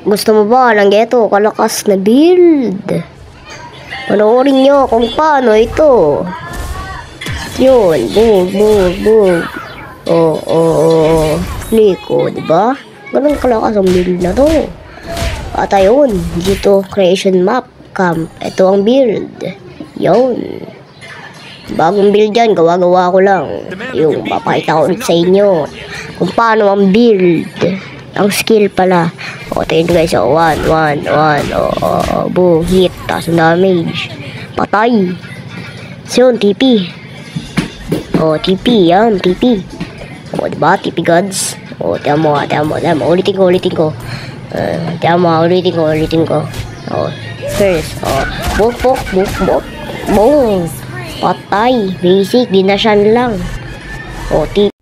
Gusto mo ba ng geto kalakas na build? Panoorin nyo kung paano ito. Yun, boom. Fliko, diba? Ganun kalakas ang build na to. At ayun, dito creation map camp. Ito ang build. Yun. Bagong build yan, gawa-gawa ko lang. Yung papakita ko ulit sa inyo kung paano ang build. Ang skill pala. O, tingin guys, 1, boom, hit, taas ang damage. Patay. So, yun, TP. O, TP, yan, TP. O, diba, TP gods. O, tiyan mo, ulitin ko. Tiyan mo, ulitin ko. O, first, buk. Boom. Patay. Basic, dinasyan lang. O, TP.